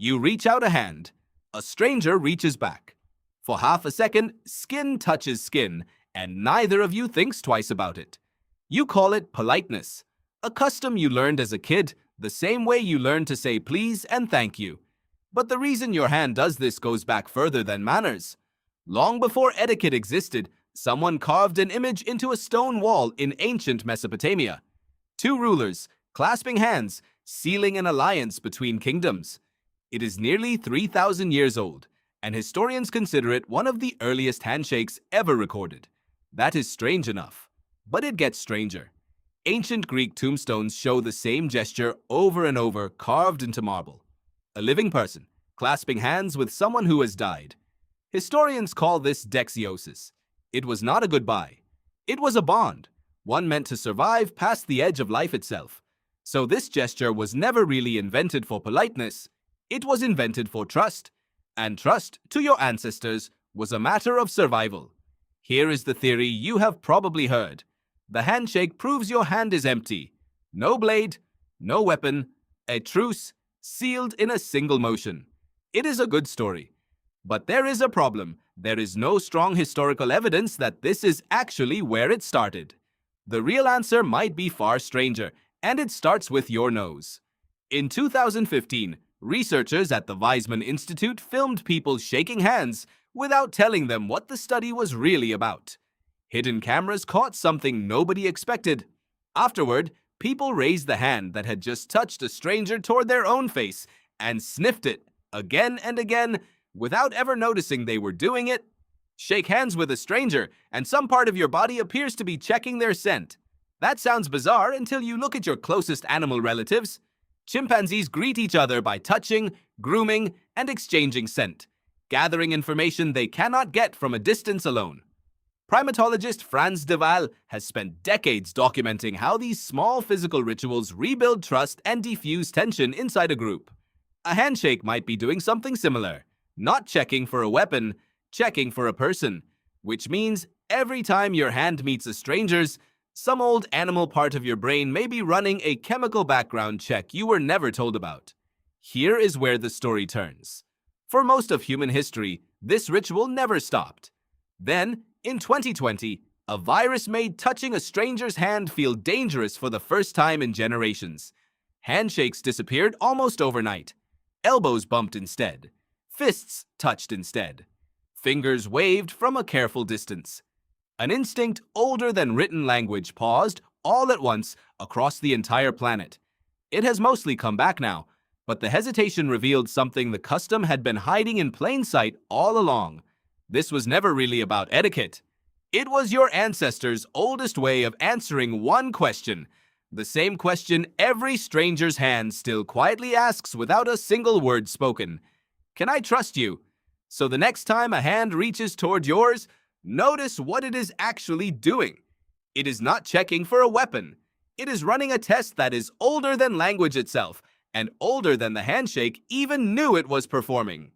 You reach out a hand. A stranger reaches back. For half a second, skin touches skin, and neither of you thinks twice about it. You call it politeness, a custom you learned as a kid, the same way you learned to say please and thank you. But the reason your hand does this goes back further than manners. Long before etiquette existed, someone carved an image into a stone wall in ancient Mesopotamia. Two rulers, clasping hands, sealing an alliance between kingdoms. It is nearly 3,000 years old, and historians consider it one of the earliest handshakes ever recorded. That is strange enough. But it gets stranger. Ancient Greek tombstones show the same gesture over and over, carved into marble. A living person, clasping hands with someone who has died. Historians call this dexiosis. It was not a goodbye. It was a bond, one meant to survive past the edge of life itself. So this gesture was never really invented for politeness. It was invented for trust. And trust, to your ancestors, was a matter of survival. Here is the theory you have probably heard. The handshake proves your hand is empty. No blade, no weapon, a truce, sealed in a single motion. It is a good story. But there is a problem. There is no strong historical evidence that this is actually where it started. The real answer might be far stranger, and it starts with your nose. In 2015, researchers at the Weizmann Institute filmed people shaking hands without telling them what the study was really about. Hidden cameras caught something nobody expected. Afterward, people raised the hand that had just touched a stranger toward their own face and sniffed it again and again without ever noticing they were doing it. Shake hands with a stranger, and some part of your body appears to be checking their scent. That sounds bizarre until you look at your closest animal relatives. Chimpanzees greet each other by touching, grooming, and exchanging scent, gathering information they cannot get from a distance alone. Primatologist Franz de Waal has spent decades documenting how these small physical rituals rebuild trust and defuse tension inside a group. A handshake might be doing something similar, not checking for a weapon, checking for a person, which means every time your hand meets a stranger's, some old animal part of your brain may be running a chemical background check you were never told about. Here is where the story turns. For most of human history, this ritual never stopped. Then, in 2020, a virus made touching a stranger's hand feel dangerous for the first time in generations. Handshakes disappeared almost overnight. Elbows bumped instead. Fists touched instead. Fingers waved from a careful distance. An instinct older than written language paused all at once across the entire planet. It has mostly come back now, but the hesitation revealed something the custom had been hiding in plain sight all along. This was never really about etiquette. It was your ancestors' oldest way of answering one question, the same question every stranger's hand still quietly asks without a single word spoken. Can I trust you? So the next time a hand reaches toward yours, notice what it is actually doing. It is not checking for a weapon. It is running a test that is older than language itself, and older than the handshake even knew it was performing.